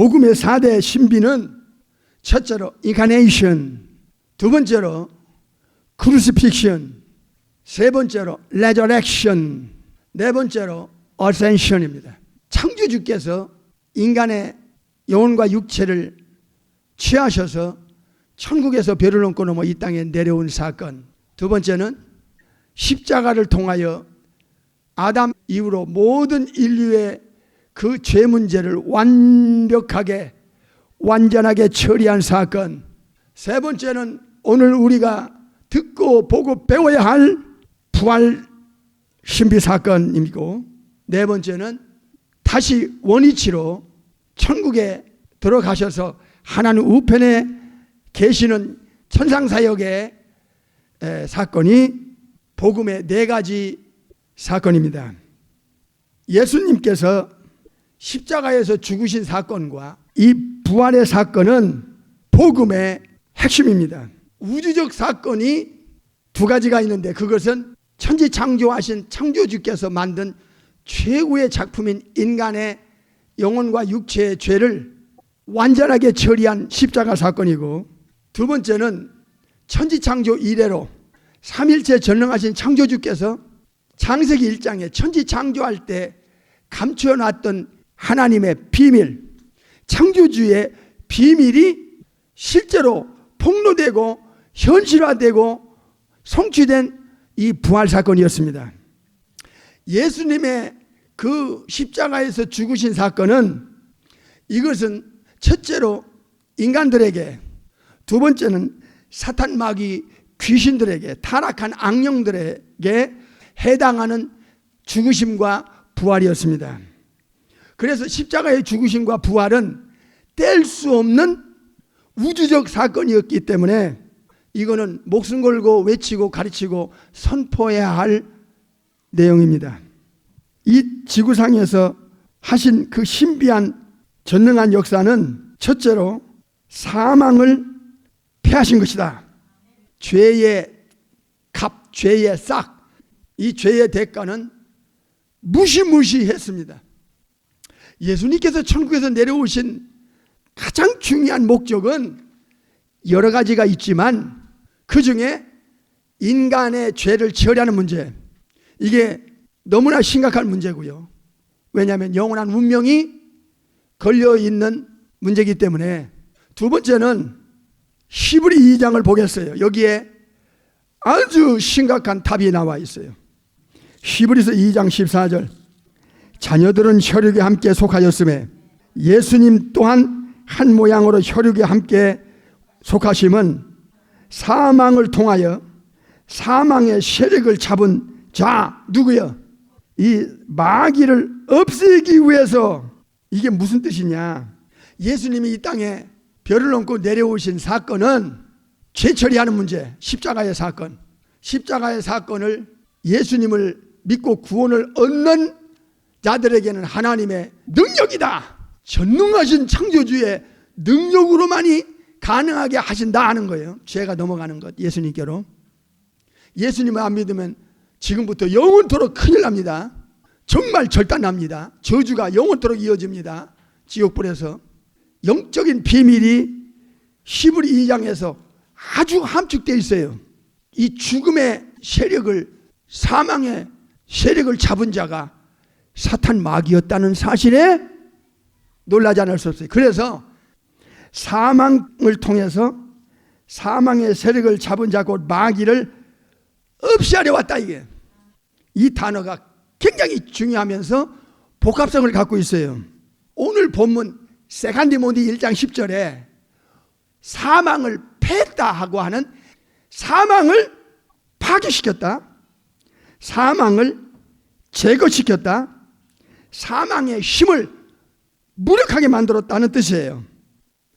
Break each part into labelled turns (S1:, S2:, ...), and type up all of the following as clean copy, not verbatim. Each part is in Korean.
S1: 복음의 4대 신비는 첫째로 인카네이션, 두 번째로 크루시픽션, 세 번째로 레저렉션, 네 번째로 어센션입니다. 창조주께서 인간의 영혼과 육체를 취하셔서 천국에서 별을 넘고 넘어 이 땅에 내려온 사건. 두 번째는 십자가를 통하여 아담 이후로 모든 인류의 그 죄 문제를 완벽하게 완전하게 처리한 사건. 세 번째는 오늘 우리가 듣고 보고 배워야 할 부활 신비 사건이고, 네 번째는 다시 원위치로 천국에 들어가셔서 하나님 우편에 계시는 천상사역의 사건이 복음의 네 가지 사건입니다. 예수님께서 십자가에서 죽으신 사건과 이 부활의 사건은 복음의 핵심입니다. 우주적 사건이 두 가지가 있는데, 그것은 천지창조하신 창조주께서 만든 최고의 작품인 인간의 영혼과 육체의 죄를 완전하게 처리한 십자가 사건이고, 두 번째는 천지창조 이래로 삼일체 전능하신 창조주께서 창세기 1장에 천지창조할 때 감춰놨던 하나님의 비밀, 창조주의 비밀이 실제로 폭로되고 현실화되고 성취된 이 부활 사건이었습니다. 예수님의 그 십자가에서 죽으신 사건은, 이것은 첫째로 인간들에게, 두 번째는 사탄 마귀 귀신들에게, 타락한 악령들에게 해당하는 죽으심과 부활이었습니다. 그래서 십자가의 죽으심과 부활은 뗄 수 없는 우주적 사건이었기 때문에 이거는 목숨 걸고 외치고 가르치고 선포해야 할 내용입니다. 이 지구상에서 하신 그 신비한 전능한 역사는 첫째로 사망을 패하신 것이다. 죄의 값, 죄의 싹, 이 죄의 대가는 무시무시했습니다. 예수님께서 천국에서 내려오신 가장 중요한 목적은 여러 가지가 있지만, 그 중에 인간의 죄를 처리하는 문제, 이게 너무나 심각한 문제고요. 왜냐하면 영원한 운명이 걸려있는 문제이기 때문에. 두 번째는 히브리 2장을 보겠어요. 여기에 아주 심각한 답이 나와 있어요. 히브리서 2장 14절. 자녀들은 혈육에 함께 속하였음에 예수님 또한 한 모양으로 혈육에 함께 속하심은 사망을 통하여 사망의 세력을 잡은 자, 누구요? 이 마귀를 없애기 위해서. 이게 무슨 뜻이냐? 예수님이 이 땅에 별을 넘고 내려오신 사건은 죄 처리하는 문제, 십자가의 사건. 십자가의 사건을 예수님을 믿고 구원을 얻는 자들에게는 하나님의 능력이다, 전능하신 창조주의 능력으로만이 가능하게 하신다 하는 거예요. 죄가 넘어가는 것, 예수님께로. 예수님을 안 믿으면 지금부터 영원토록 큰일 납니다. 정말 절단납니다. 저주가 영원토록 이어집니다. 지옥불에서. 영적인 비밀이 히브리 2장에서 아주 함축되어 있어요. 이 죽음의 세력을, 사망의 세력을 잡은 자가 사탄 마귀였다는 사실에 놀라지 않을 수 없어요. 그래서 사망을 통해서 사망의 세력을 잡은 자 곧 마귀를 없애하려 왔다. 이게 이 단어가 굉장히 중요하면서 복합성을 갖고 있어요. 오늘 본문 세간디모니 1장 10절에 사망을 패했다 하고 하는, 사망을 파괴시켰다, 사망을 제거시켰다, 사망의 힘을 무력하게 만들었다는 뜻이에요.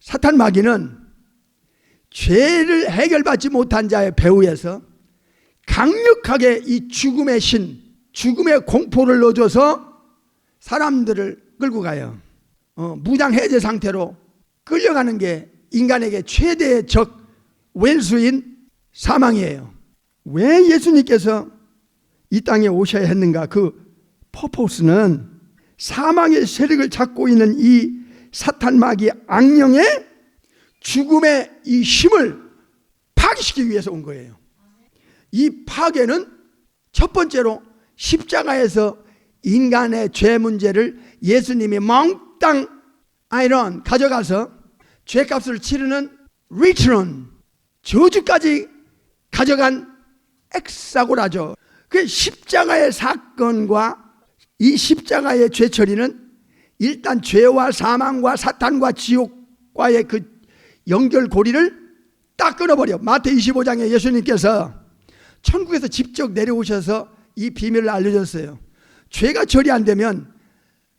S1: 사탄 마귀는 죄를 해결받지 못한 자의 배후에서 강력하게 이 죽음의 신, 죽음의 공포를 넣어줘서 사람들을 끌고 가요. 무장해제 상태로 끌려가는 게 인간에게 최대의 적, 왼수인 사망이에요. 왜 예수님께서 이 땅에 오셔야 했는가? 그 퍼포스는 사망의 세력을 잡고 있는 이 사탄 마귀 악령의 죽음의 이 힘을 파괴시키기 위해서 온 거예요. 이 파괴는 첫 번째로 십자가에서 인간의 죄 문제를 예수님이 몽땅 아이런 가져가서 죄값을 치르는 리트론, 저주까지 가져간 엑사고라죠. 그 십자가의 사건과 이 십자가의 죄 처리는 일단 죄와 사망과 사탄과 지옥과의 그 연결고리를 딱 끊어버려. 마태복음 25장에 예수님께서 천국에서 직접 내려오셔서 이 비밀을 알려줬어요. 죄가 처리 안 되면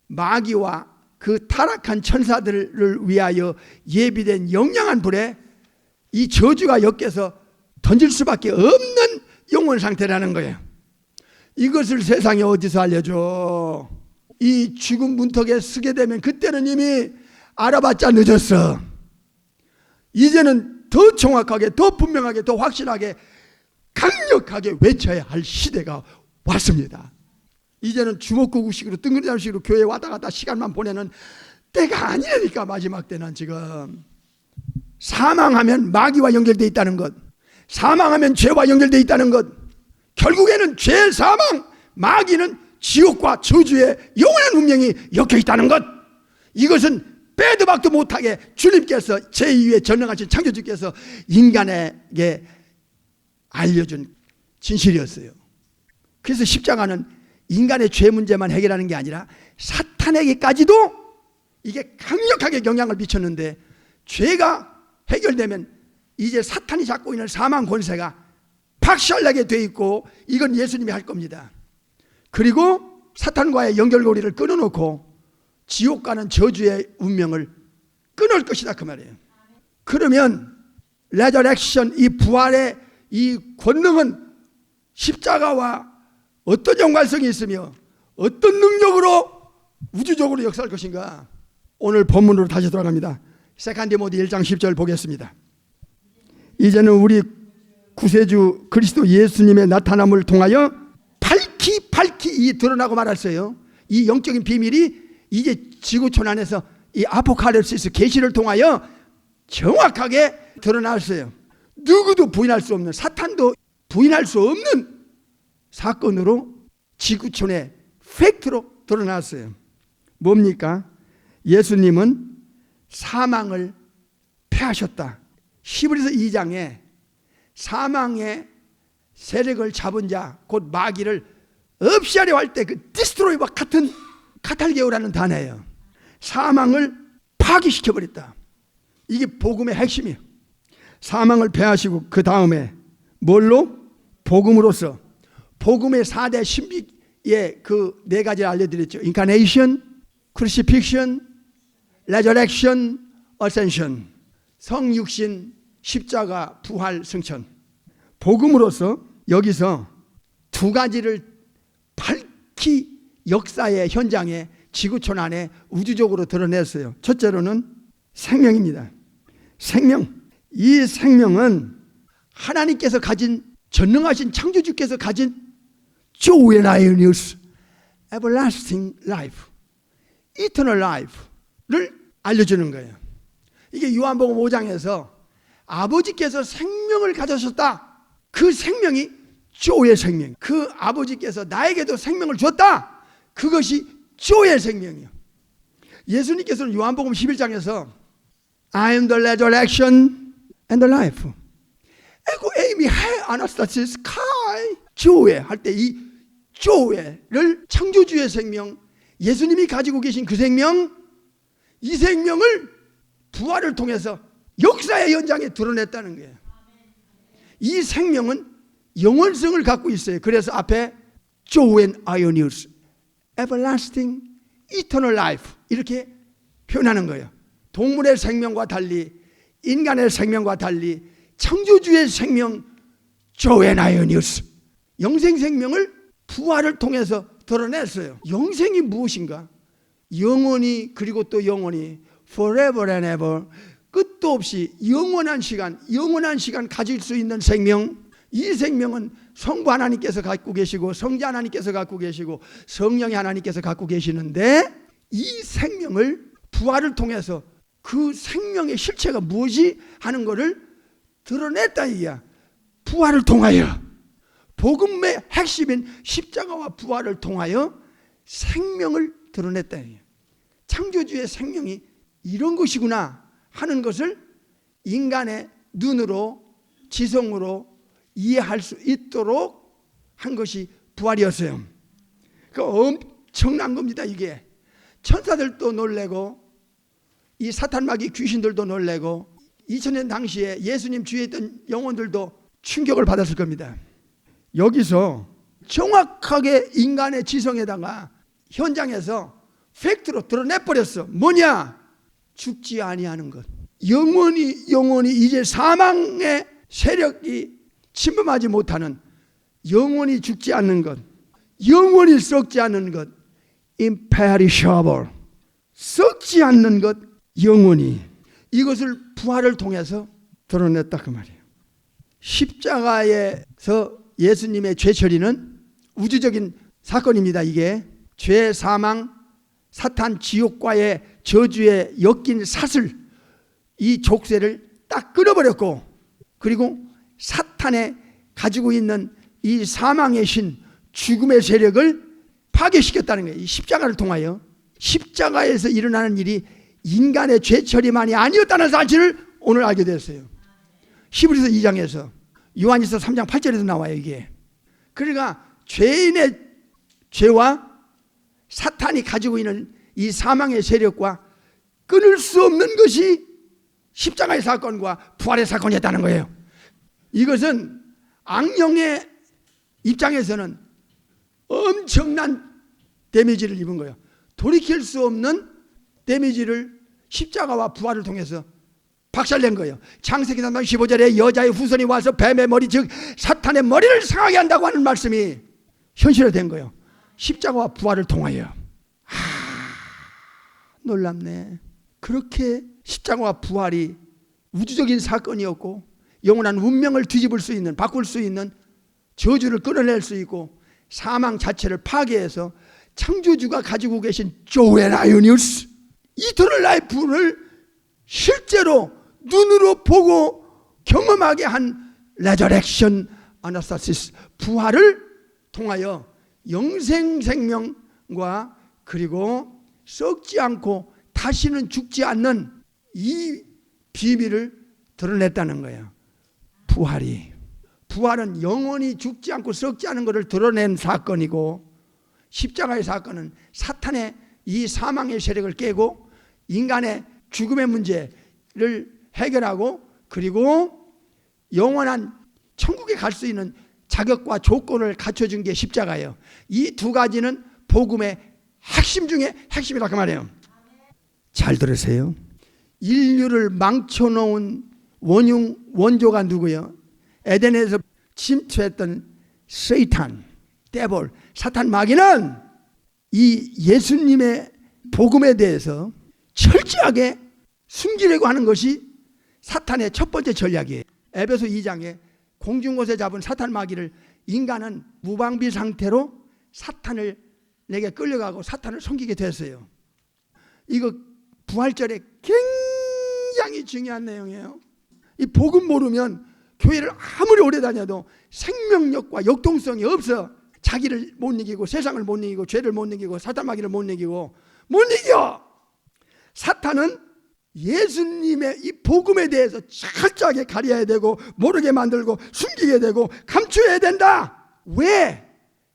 S1: 마귀와 그 타락한 천사들을 위하여 예비된 영영한 불에 이 저주가 엮여서 던질 수밖에 없는 영혼 상태라는 거예요. 이것을 세상에 어디서 알려줘? 이 죽음 문턱에 서게 되면 그때는 이미 알아봤자 늦었어. 이제는 더 정확하게, 더 분명하게, 더 확실하게, 강력하게 외쳐야 할 시대가 왔습니다. 이제는 주먹구구식으로 뜬그리장식으로 교회에 왔다 갔다 시간만 보내는 때가 아니라니까. 마지막 때는 지금 사망하면 마귀와 연결되어 있다는 것, 사망하면 죄와 연결되어 있다는 것, 결국에는 죄, 사망, 마귀는 지옥과 저주의 영원한 운명이 엮여 있다는 것, 이것은 빼도 박도 못하게 주님께서 제2의 전능하신 창조주께서 인간에게 알려준 진실이었어요. 그래서 십자가는 인간의 죄 문제만 해결하는 게 아니라 사탄에게까지도 이게 강력하게 영향을 미쳤는데, 죄가 해결되면 이제 사탄이 잡고 있는 사망 권세가 박살나게 돼 있고, 이건 예수님이 할 겁니다. 그리고 사탄과의 연결고리를 끊어놓고 지옥과는 저주의 운명을 끊을 것이다 그 말이에요. 그러면 레저렉션, 이 부활의 이 권능은 십자가와 어떤 연관성이 있으며 어떤 능력으로 우주적으로 역사할 것인가? 오늘 본문으로 다시 돌아갑니다. 세컨 디모데 1장 10절 보겠습니다. 이제는 우리 구세주 그리스도 예수님의 나타남을 통하여 밝히 이 드러나고 말았어요. 이 영적인 비밀이 이제 지구촌 안에서 이 아포칼립시스 계시를 통하여 정확하게 드러났어요. 누구도 부인할 수 없는, 사탄도 부인할 수 없는 사건으로 지구촌의 팩트로 드러났어요. 뭡니까? 예수님은 사망을 패하셨다. 히브리서 2장에 사망의 세력을 잡은 자, 곧 마귀를 없이 하려 할 때 그 디스트로이와 같은 카탈게오라는 단어예요. 사망을 파괴시켜버렸다. 이게 복음의 핵심이에요. 사망을 패하시고 그 다음에 뭘로? 복음으로써. 복음의 4대 신비의 그 네 가지를 알려드렸죠. 인카네이션, 크루시픽션, 레저렉션, 어센션. 성육신, 십자가, 부활, 승천. 복음으로써 여기서 두 가지를 밝히 역사의 현장에 지구촌 안에 우주적으로 드러냈어요. 첫째로는 생명입니다. 생명. 이 생명은 하나님께서 가진, 전능하신 창조주께서 가진 조에나이니우스 everlasting life, eternal life를 알려주는 거예요. 이게 요한복음 5장에서 아버지께서 생명을 가져셨다. 그 생명이 조의 생명. 그 아버지께서 나에게도 생명을 줬다. 그것이 조의 생명이에요. 예수님께서는 요한복음 11장에서 I am the resurrection and the life. 에고 에이미 해 아나스타시스 카이 조에 할 때 이 조에를 창조주의 생명, 예수님이 가지고 계신 그 생명, 이 생명을 부활을 통해서 역사의 현장에 드러냈다는 거예요. 이 생명은 영원성을 갖고 있어요. 그래서 앞에 조엔 아이오니우스 everlasting eternal life 이렇게 표현하는 거예요. 동물의 생명과 달리, 인간의 생명과 달리 창조주의 생명 조엔 아이오니우스, 영생 생명을 부활을 통해서 드러냈어요. 영생이 무엇인가? 영원히, 그리고 또 영원히 forever and ever, 끝도 없이 영원한 시간 가질 수 있는 생명. 이 생명은 성부 하나님께서 갖고 계시고 성자 하나님께서 갖고 계시고 성령의 하나님께서 갖고 계시는데, 이 생명을 부활을 통해서 그 생명의 실체가 무엇이 하는 것을 드러냈다 이야. 부활을 통하여, 복음의 핵심인 십자가와 부활을 통하여 생명을 드러냈다 이야. 창조주의 생명이 이런 것이구나 하는 것을 인간의 눈으로, 지성으로 이해할 수 있도록 한 것이 부활이었어요. 그 엄청난 겁니다. 이게 천사들도 놀래고 이 사탄마귀 귀신들도 놀래고 2000년 당시에 예수님 주위에 있던 영혼들도 충격을 받았을 겁니다. 여기서 정확하게 인간의 지성에다가 현장에서 팩트로 드러내버렸어. 뭐냐? 죽지 아니하는 것. 영원히 이제 사망의 세력이 침범하지 못하는, 영원히 죽지 않는 것, 영원히 썩지 않는 것, imperishable, 썩지 않는 것, 영원히. 이것을 부활을 통해서 드러냈다 그 말이에요. 십자가에서 예수님의 죄 처리는 우주적인 사건입니다. 이게 죄, 사망, 사탄, 지옥과의 저주에 엮인 사슬, 이 족쇄를 딱 끊어버렸고, 그리고 사탄의 가지고 있는 이 사망의 신, 죽음의 세력을 파괴시켰다는 거예요. 이 십자가를 통하여. 십자가에서 일어나는 일이 인간의 죄 처리만이 아니었다는 사실을 오늘 알게 됐어요. 히브리서 2장에서, 요한일서 3장 8절에서 나와요 이게. 그러니까 죄인의 죄와 사탄이 가지고 있는 이 사망의 세력과 끊을 수 없는 것이 십자가의 사건과 부활의 사건이었다는 거예요. 이것은 악령의 입장에서는 엄청난 데미지를 입은 거예요. 돌이킬 수 없는 데미지를 십자가와 부활을 통해서 박살낸 거예요. 창세기 3장 15절에 여자의 후손이 와서 뱀의 머리, 즉 사탄의 머리를 상하게 한다고 하는 말씀이 현실화된 거예요. 십자가와 부활을 통하여. 놀랍네. 그렇게 십자가와 부활이 우주적인 사건이었고, 영원한 운명을 뒤집을 수 있는, 바꿀 수 있는, 저주를 끊어낼 수 있고, 사망 자체를 파괴해서 창조주가 가지고 계신 조엘 아이오니우스, 이터널 라이프를 실제로 눈으로 보고 경험하게 한 레저렉션 아나스타시스, 부활을 통하여 영생 생명과 그리고 썩지 않고 다시는 죽지 않는 이 비밀을 드러냈다는 거예요. 부활은 영원히 죽지 않고 썩지 않은 것을 드러낸 사건이고, 십자가의 사건은 사탄의 이 사망의 세력을 깨고 인간의 죽음의 문제를 해결하고, 그리고 영원한 천국에 갈 수 있는 자격과 조건을 갖춰준 게 십자가예요. 이 두 가지는 복음의 핵심 중에 핵심이라 그 말이에요. 잘 들으세요. 인류를 망쳐놓은 원조가 누구예요? 에덴에서 침투했던 세이탄, 데볼, 사탄 마귀는 이 예수님의 복음에 대해서 철저하게 숨기려고 하는 것이 사탄의 첫 번째 전략이에요. 에베소 2장에 공중곳에 잡은 사탄 마귀를 인간은 무방비 상태로 사탄을 내게 끌려가고 사탄을 섬기게 됐어요. 이거 부활절에 굉장히 중요한 내용이에요. 이 복음 모르면 교회를 아무리 오래 다녀도 생명력과 역동성이 없어. 자기를 못 이기고, 세상을 못 이기고, 죄를 못 이기고, 사탄 마귀를 못 이기고, 못 이겨. 사탄은 예수님의 이 복음에 대해서 철저하게 가려야 되고, 모르게 만들고, 숨기게 되고, 감춰야 된다. 왜?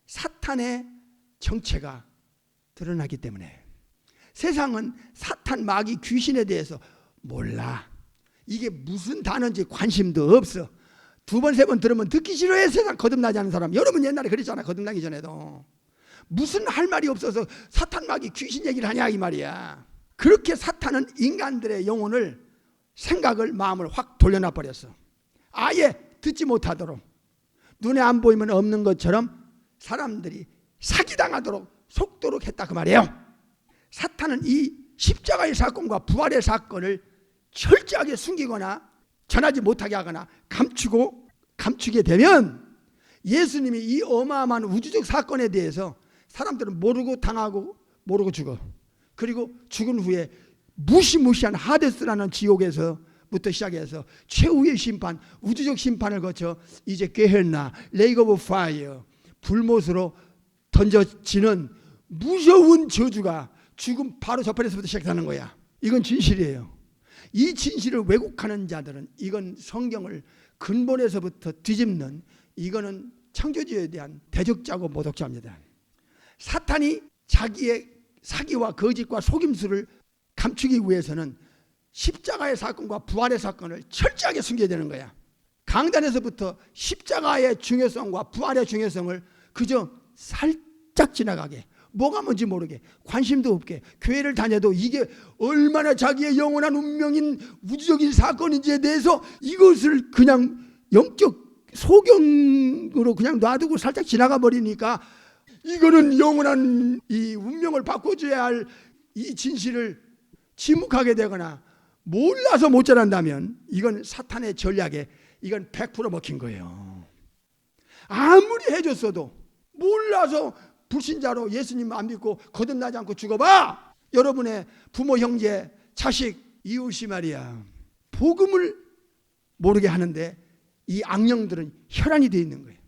S1: 사탄의 정체가 드러나기 때문에. 세상은 사탄, 마귀, 귀신에 대해서 몰라. 이게 무슨 단어인지 관심도 없어. 두 번, 세 번 들으면 듣기 싫어해. 세상 거듭나지 않은 사람. 여러분 옛날에 그랬잖아. 거듭나기 전에도. 무슨 할 말이 없어서 사탄, 마귀, 귀신 얘기를 하냐 이 말이야. 그렇게 사탄은 인간들의 영혼을, 생각을, 마음을 확 돌려놔 버렸어. 아예 듣지 못하도록, 눈에 안 보이면 없는 것처럼 사람들이 사기당하도록 속도록 했다 그 말이에요. 사탄은 이 십자가의 사건과 부활의 사건을 철저하게 숨기거나 전하지 못하게 하거나 감추게 되면 예수님이 이 어마어마한 우주적 사건에 대해서 사람들은 모르고 당하고 모르고 죽어. 그리고 죽은 후에 무시무시한 하데스라는 지옥에서부터 시작해서 최후의 심판, 우주적 심판을 거쳐 이제 게헨나, 레이크 오브 파이어, 불못으로 던져지는 무서운 저주가 죽음 바로 저편에서부터 시작하는 거야. 이건 진실이에요. 이 진실을 왜곡하는 자들은 이건 성경을 근본에서부터 뒤집는, 이거는 창조주에 대한 대적자고 모독자입니다. 사탄이 자기의 사기와 거짓과 속임수를 감추기 위해서는 십자가의 사건과 부활의 사건을 철저하게 숨겨야 되는 거야. 강단에서부터 십자가의 중요성과 부활의 중요성을 그저 살짝 지나가게, 뭐가 뭔지 모르게, 관심도 없게, 교회를 다녀도 이게 얼마나 자기의 영원한 운명인 우주적인 사건인지에 대해서 이것을 그냥 영적 소경으로 그냥 놔두고 살짝 지나가 버리니까, 이거는 영원한 이 운명을 바꿔줘야 할 이 진실을 침묵하게 되거나 몰라서 못 전한다면 이건 사탄의 전략에 이건 100% 먹힌 거예요. 아무리 해줬어도 몰라서 불신자로 예수님 안 믿고 거듭나지 않고 죽어봐. 여러분의 부모, 형제, 자식, 이웃이 말이야, 복음을 모르게 하는데 이 악령들은 혈안이 되어 있는 거예요.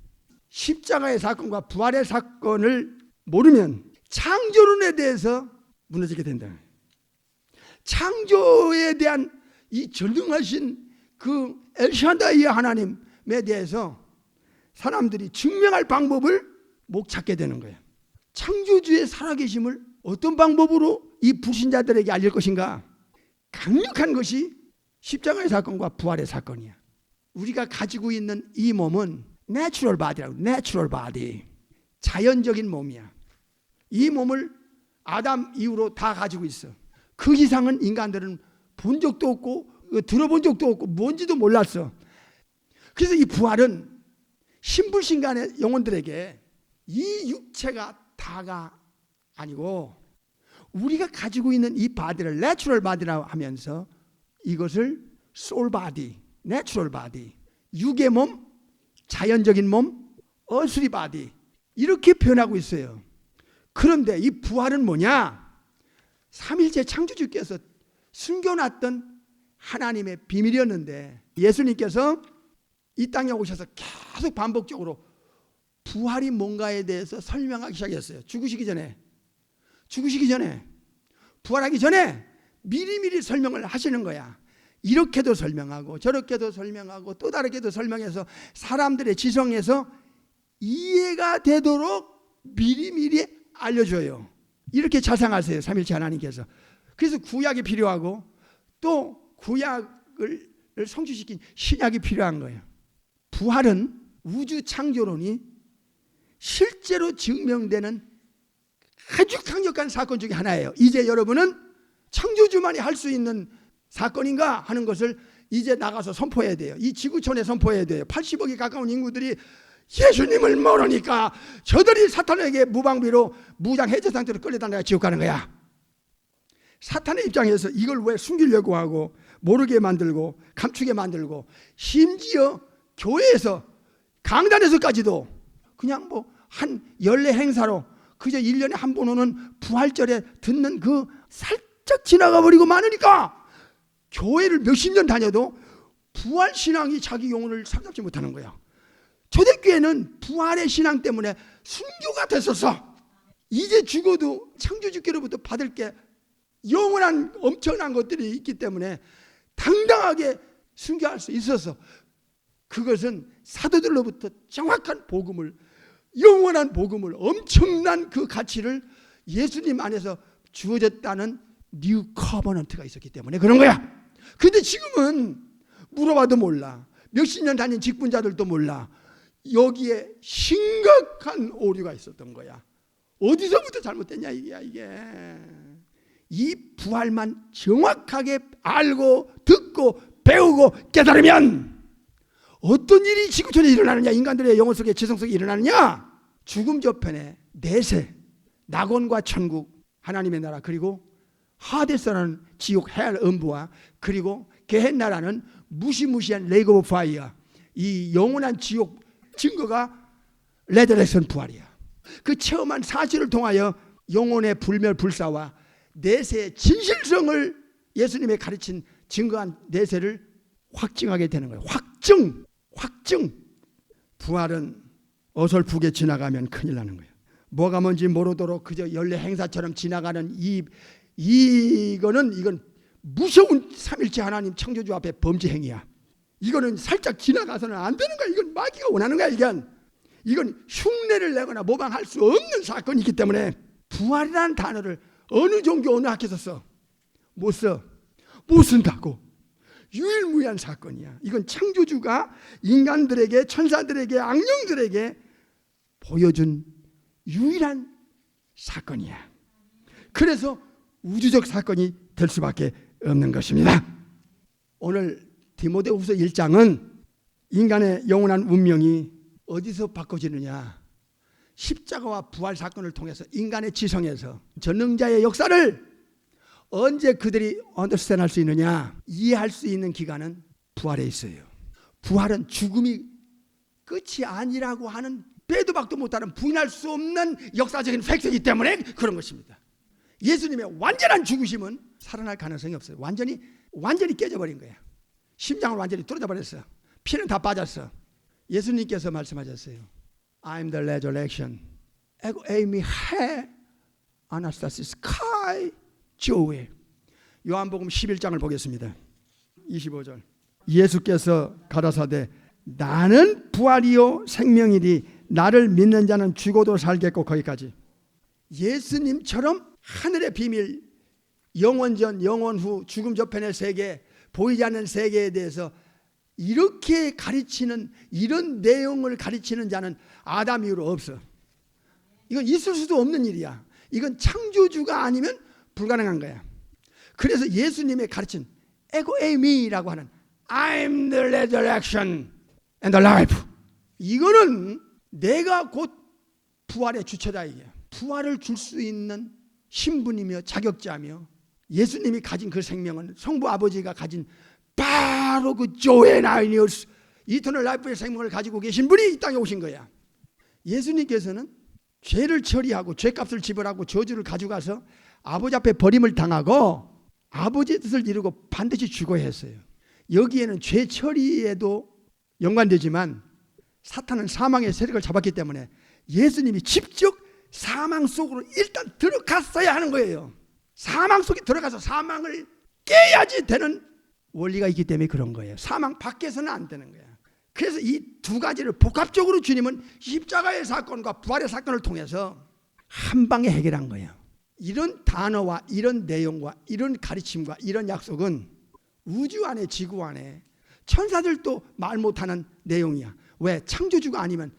S1: 십자가의 사건과 부활의 사건을 모르면 창조론에 대해서 무너지게 된다. 창조에 대한 이 전능하신 그 엘샤다이의 하나님에 대해서 사람들이 증명할 방법을 못 찾게 되는 거예요. 창조주의 살아계심을 어떤 방법으로 이 불신자들에게 알릴 것인가? 강력한 것이 십자가의 사건과 부활의 사건이야. 우리가 가지고 있는 이 몸은 내추럴 바디라고, 내추럴 바디, 자연적인 몸이야. 이 몸을 아담 이후로 다 가지고 있어. 그 이상은 인간들은 본 적도 없고 들어본 적도 없고 뭔지도 몰랐어. 그래서 이 부활은 신불신간의 영혼들에게 이 육체가 다가 아니고 우리가 가지고 있는 이 바디를 내추럴 바디라고 하면서 이것을 소울 바디, 내추럴 바디, 육의 몸, 자연적인 몸, 어스리 바디, 이렇게 표현하고 있어요. 그런데 이 부활은 뭐냐? 삼일째 창조주께서 숨겨놨던 하나님의 비밀이었는데 예수님께서 이 땅에 오셔서 계속 반복적으로 부활이 뭔가에 대해서 설명하기 시작했어요. 죽으시기 전에 부활하기 전에 미리미리 설명을 하시는 거야. 이렇게도 설명하고 저렇게도 설명하고 또 다르게도 설명해서 사람들의 지성에서 이해가 되도록 미리미리 알려줘요. 이렇게 자상하세요, 삼일체 하나님께서. 그래서 구약이 필요하고 또 구약을 성취시킨 신약이 필요한 거예요. 부활은 우주 창조론이 실제로 증명되는 아주 강력한 사건 중에 하나예요. 이제 여러분은 창조주만이 할 수 있는 사건인가 하는 것을 이제 나가서 선포해야 돼요. 이 지구촌에 선포해야 돼요. 80억이 가까운 인구들이 예수님을 모르니까 저들이 사탄에게 무방비로 무장 해제 상태로 끌려다녀야 지옥 가는 거야. 사탄의 입장에서 이걸 왜 숨기려고 하고 모르게 만들고 감추게 만들고, 심지어 교회에서 강단에서까지도 그냥 뭐 한 연례 행사로 그저 1년에 한 번 오는 부활절에 듣는 그 살짝 지나가 버리고 많으니까 교회를 몇십 년 다녀도 부활 신앙이 자기 영혼을 사로잡지 못하는 거야. 초대교회는 부활의 신앙 때문에 순교가 됐었어. 이제 죽어도 창조주께로부터 받을 게 영원한 엄청난 것들이 있기 때문에 당당하게 순교할 수 있어서, 그것은 사도들로부터 정확한 복음을, 영원한 복음을, 엄청난 그 가치를 예수님 안에서 주어졌다는 뉴 커버넌트가 있었기 때문에 그런 거야. 근데 지금은 물어봐도 몰라. 몇십 년 다닌 직분자들도 몰라. 여기에 심각한 오류가 있었던 거야. 어디서부터 잘못됐냐 이게. 이 부활만 정확하게 알고 듣고 배우고 깨달으면 어떤 일이 지구촌에 일어나느냐, 인간들의 영혼 속에 지성 속에 일어나느냐. 죽음 저편에 내세, 낙원과 천국, 하나님의 나라, 그리고 하데스라는 지옥 헬 음부와 그리고 게헨나라는 무시무시한 레이크 오브 파이어, 이 영원한 지옥 증거가 레저렉션 부활이야. 그 체험한 사실을 통하여 영혼의 불멸 불사와 내세의 진실성을 예수님의 가르친 증거한 내세를 확증하게 되는 거예요. 확증. 부활은 어설프게 지나가면 큰일 나는 거예요. 뭐가 뭔지 모르도록 그저 연례 행사처럼 지나가는 이건 무서운 삼일체 하나님 창조주 앞에 범죄 행위야. 이거는 살짝 지나가서는 안 되는 거야. 이건 마귀가 원하는 거야. 이건 흉내를 내거나 모방할 수 없는 사건이기 때문에 부활이라는 단어를 어느 종교 어느 학교에서 써? 못 쓴다고. 유일무이한 사건이야. 이건 창조주가 인간들에게, 천사들에게, 악령들에게 보여준 유일한 사건이야. 그래서 우주적 사건이 될 수밖에 없는 것입니다. 오늘 디모데후서 1장은 인간의 영원한 운명이 어디서 바꿔지느냐, 십자가와 부활 사건을 통해서 인간의 지성에서 전능자의 역사를 언제 그들이 언더스탠할 수 있느냐, 이해할 수 있는 기간은 부활에 있어요. 부활은 죽음이 끝이 아니라고 하는, 빼도 박도 못하는, 부인할 수 없는 역사적인 팩트이기 때문에 그런 것입니다. 예수님의 완전한 죽으심은 살아날 가능성이 없어요. 완전히 깨져버린 거야. 심장을 완전히 뚫어져 버렸어요. 피는 다 빠졌어. 예수님께서 말씀하셨어요. I'm the resurrection. 에고 에이미 해 아나스타시스 카이 조에. 요한복음 11장을 보겠습니다. 25절. 예수께서 가라사대 나는 부활이요 생명이니 나를 믿는 자는 죽어도 살겠고, 거기까지. 예수님처럼 하늘의 비밀, 영원전, 영원후, 죽음 저편의 세계, 보이지 않는 세계에 대해서 이렇게 가르치는, 이런 내용을 가르치는 자는 아담 이후로 없어. 이건 있을 수도 없는 일이야. 이건 창조주가 아니면 불가능한 거야. 그래서 예수님의 가르친 에고 에이미라고 하는 I'm the resurrection and the life, 이거는 내가 곧 부활의 주체다. 이게 부활을 줄 수 있는 신분이며 자격자며, 예수님이 가진 그 생명은 성부 아버지가 가진 바로 그 조에나이니어스 이터널 라이프의 생명을 가지고 계신 분이 이 땅에 오신 거야. 예수님께서는 죄를 처리하고 죄값을 지불하고 저주를 가져가서 아버지 앞에 버림을 당하고 아버지의 뜻을 이루고 반드시 죽어야 했어요. 여기에는 죄 처리에도 연관되지만 사탄은 사망의 세력을 잡았기 때문에 예수님이 직접 사망 속으로 일단 들어갔어야 하는 거예요. 사망 속에 들어가서 사망을 깨야지 되는 원리가 있기 때문에 그런 거예요. 사망 밖에서는 안 되는 거야. 그래서 이 두 가지를 복합적으로 주님은 십자가의 사건과 부활의 사건을 통해서 한 방에 해결한 거예요. 이런 단어와 이런 내용과 이런 가르침과 이런 약속은 우주 안에, 지구 안에 천사들도 말 못하는 내용이야. 왜? 창조주가 아니면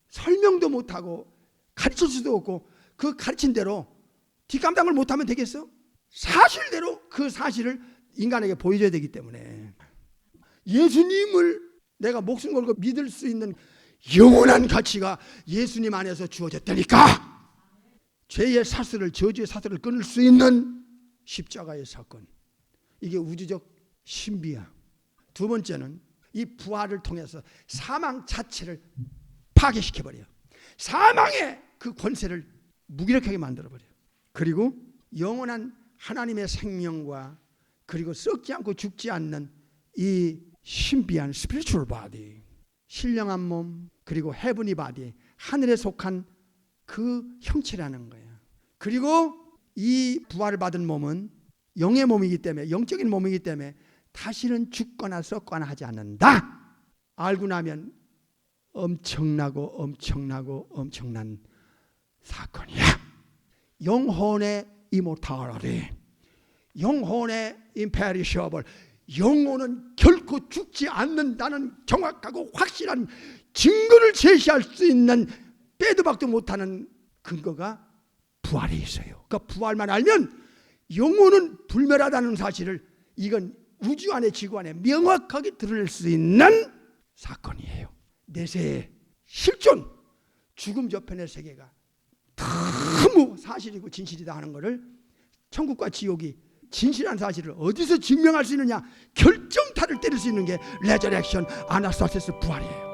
S1: 설명도 못하고 가르칠 수도 없고, 그 가르친 대로 뒷감당을 못하면 되겠어? 사실대로 그 사실을 인간에게 보여줘야 되기 때문에 예수님을 내가 목숨 걸고 믿을 수 있는 영원한 가치가 예수님 안에서 주어졌다니까. 죄의 사슬을, 저주의 사슬을 끊을 수 있는 십자가의 사건, 이게 우주적 신비야. 두 번째는 이 부활을 통해서 사망 자체를 파괴시켜버려요. 사망의 그 권세를 무기력하게 만들어버려요. 그리고 영원한 하나님의 생명과 그리고 썩지 않고 죽지 않는 이 신비한 스피리추얼 바디, 신령한 몸, 그리고 헤븐리 바디, 하늘에 속한 그 형체라는 거야. 그리고 이 부활을 받은 몸은 영의 몸이기 때문에, 영적인 몸이기 때문에 다시는 죽거나 썩거나 하지 않는다. 알고 나면 엄청나고 엄청난 사건이야. 영혼의 이모탈리티, 영혼의 임페리셔블, 영혼은 결코 죽지 않는다는 정확하고 확실한 증거를 제시할 수 있는, 빼도 박도 못하는 근거가 부활에 있어요. 그 부활만 알면 영혼은 불멸하다는 사실을, 이건 우주 안에, 지구 안에 명확하게 드러낼 수 있는 사건이에요. 내세의 실존, 죽음 저편의 세계가 너무 사실이고 진실이다 하는 것을, 천국과 지옥이 진실한 사실을 어디서 증명할 수 있느냐, 결정타를 때릴 수 있는 게 레저렉션, 아나스타시스 부활이에요.